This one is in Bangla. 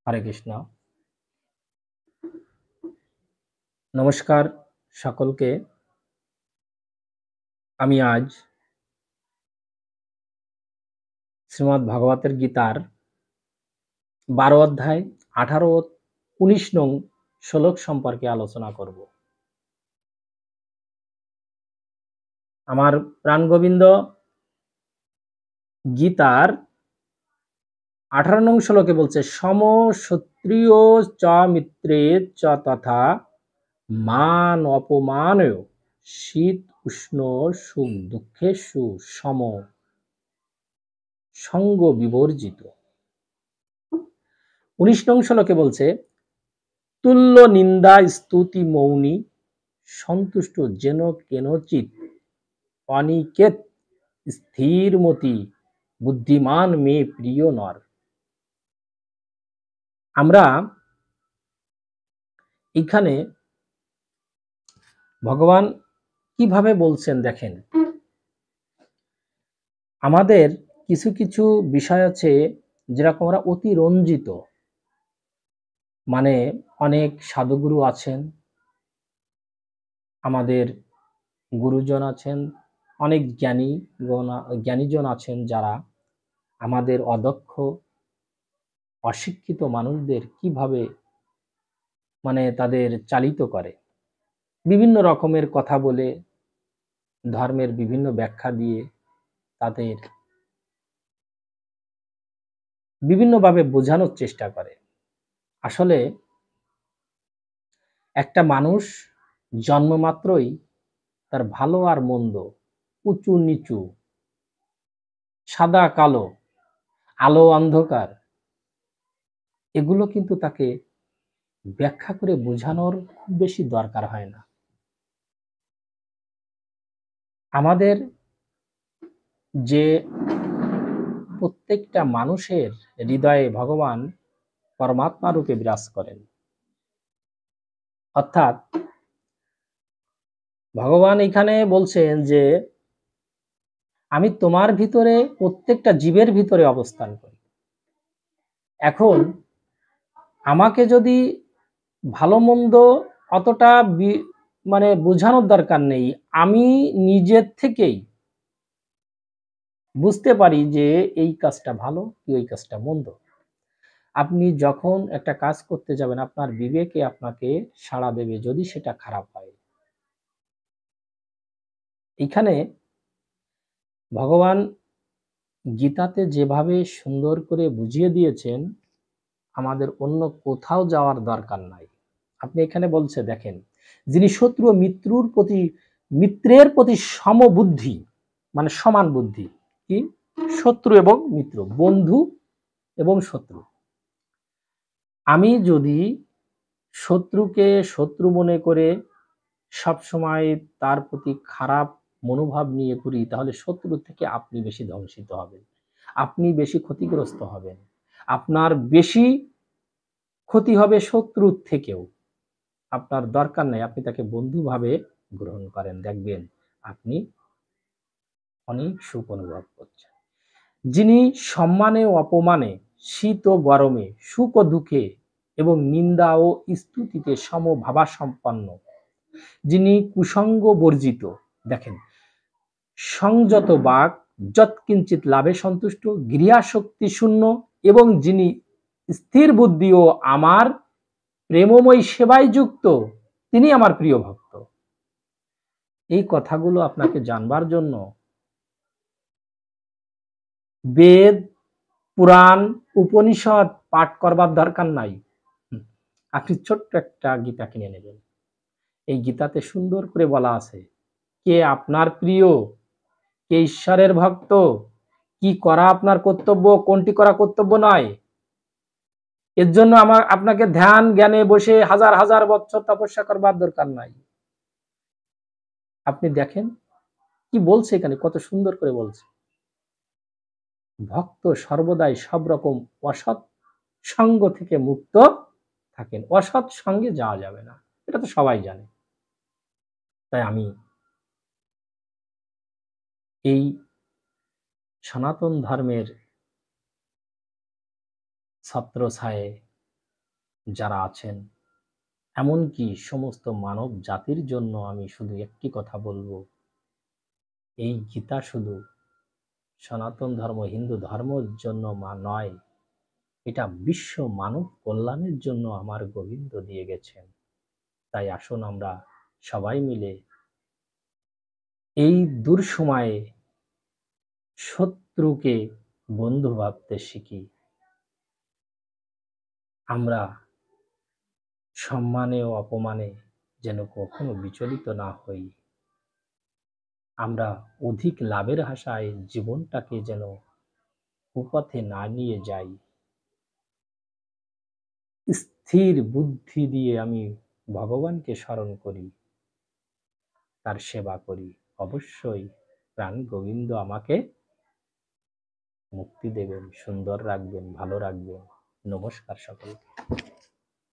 হরে কৃষ্ণ। নমস্কার সকলকে। আমি আজ শ্রীমদ্ ভাগবতের গীতার 12 অধ্যায় 18 ও 19 নং শ্লোক সম্পর্কে আলোচনা করব। আমার প্রাণগোবিন্দ গীতার 18 নং শ্লোকে বলছে, সম ক্ষত্রিয় চ মিত্রে চ তথা মান অপমানয় শীত উষ্ণ সুখ দুঃখেষু সম সঙ্গ বিবর্জিত। 19 নং শ্লোকে বলছে, তুল্য নিন্দা স্তুতি মৌনী সন্তুষ্ট যেন কেনচিৎ অনিকেত স্থিরমতি বুদ্ধিমান মেয়ে প্রিয় নর। আমরা এখানে ভগবান কিভাবে বলছেন দেখেন। আমাদের কিছু কিছু বিষয় আছে যেরকম আমরা অতি রঞ্জিত, মানে অনেক সাধুগুরু আছেন, আমাদের গুরুজন আছেন, অনেক জ্ঞানীজন আছেন যারা আমাদের অদক্ষ অশিক্ষিত মানুষদের কিভাবে মানে তাদের চালিত করে, বিভিন্ন রকমের কথা বলে, ধর্মের বিভিন্ন ব্যাখ্যা দিয়ে তাদের বিভিন্নভাবে বোঝানোর চেষ্টা করে। আসলে একটা মানুষ জন্মমাত্রই তার ভালো আর মন্দ, উঁচু নিচু, সাদা কালো, আলো অন্ধকার, এগুলো কিন্তু তাকে ব্যাখ্যা করে বোঝানোর খুব বেশি দরকার হয় না। আমাদের যে প্রত্যেকটা মানুষের হৃদয়ে ভগবান পরমাত্মা রূপে বিরাজ করেন, অর্থাৎ ভগবান এখানে বলছেন যে আমি তোমার ভিতরে, প্রত্যেকটা জীবের ভিতরে অবস্থান করি। এখন আমাকে যদি ভালো মন্দ অতটা মানে বোঝানোর দরকার নেই, আমি নিজের থেকেই বুঝতে পারি যে এই কাজটা ভালো কি ওই কাজটা মন্দ। আপনি যখন একটা কাজ করতে যাবেন, আপনার বিবেকে আপনাকে সাড়া দেবে যদি সেটা খারাপ হয়। এখানে ভগবান গীতাতে যেভাবে সুন্দর করে বুঝিয়ে দিয়েছেন, আমাদের অন্য কোথাও যাওয়ার দরকার নাই। আপনি এখানে বলছে দেখেন, যিনি শত্রু ও মিত্রের প্রতি সমবুদ্ধি, মানে সমান বুদ্ধি, কি শত্রু এবং মিত্র, বন্ধু এবং শত্রু। আমি যদি শত্রুকে শত্রু মনে করে সব সময় তার প্রতি খারাপ মনোভাব নিয়ে ঘুরি, তাহলে শত্রু থেকে আপনি বেশি ধ্বংসিত হবেন, আপনি বেশি ক্ষতিগ্রস্ত হবেন, আপনার বেশি ক্ষতি হবে শত্রুর থেকেও। আপনার দরকার নেই, আপনি তাকে বন্ধুভাবে গ্রহণ করেন, দেখবেন আপনি অনেক সুখ অনুভব করছেন। যিনি সম্মানে ও অপমানে, শীত ও গরমে, সুখ ও দুঃখে এবং নিন্দা ও স্তুতিতে সমভাবাসম্পন্ন, যিনি কুসঙ্গ বর্জিত, দেখেন সংযত বাক, যৎকিঞ্চিত লাভে সন্তুষ্ট, গৃহাশক্তি শূন্য, এবং যিনি স্থির বুদ্ধি ও আমার প্রেমময় সেবায় যুক্ত, তিনি আমার প্রিয় ভক্ত। এই কথাগুলো আপনাকে জানবার জন্য বেদ, পুরাণ, উপনিষদ পাঠ করবার দরকার নাই। আপনি ছোট্ট একটা গীতা কিনে নেবেন, এই গীতাতে সুন্দর করে বলা আছে কে আপনার প্রিয়, কে ঈশ্বরের ভক্ত, কি করা আপনার কর্তব্য, কোনটি করা কর্তব্য নয়। এর জন্য আপনাকে ধ্যান জ্ঞানে বসে হাজার হাজার বছর তপস্যা করবার দরকার নাই। আপনি দেখেন কি বলছে এখানে, কত সুন্দর করে বলছে, ভক্ত সর্বদাই সব রকম অসৎ সঙ্গ থেকে মুক্ত থাকেন, অসৎ সঙ্গে যাওয়া যাবে না, এটা তো সবাই জানে। তাই আমি এই সনাতন ধর্মের ছত্রছায়ে যারা আছেন, এমনকি সমস্ত মানব জাতির জন্য আমি শুধু একটি কথা বলবো, এই গীতা শুধু সনাতন ধর্ম, হিন্দু ধর্মের জন্য নয়, এটা বিশ্ব মানব কল্যাণের জন্য আমার গোবিন্দ দিয়ে গেছেন। তাই আসুন আমরা সবাই মিলে এই দুঃসময়ে শত্রুকে বন্ধু ভাবতে শিখি। আমরা সম্মানে ও অপমানে যেন কখনো বিচলিত না হই। আমরা অধিক লাভের আশায় জীবনটাকে যেন কুপথে না নিয়ে যাই। স্থির বুদ্ধি দিয়ে আমি ভগবানকে স্মরণ করি, তার সেবা করি। অবশ্যই প্রাণ গোবিন্দ আমাকে মুক্তি দেবেন, সুন্দর রাখবেন, ভালো রাখবেন। নমস্কার সকলকে।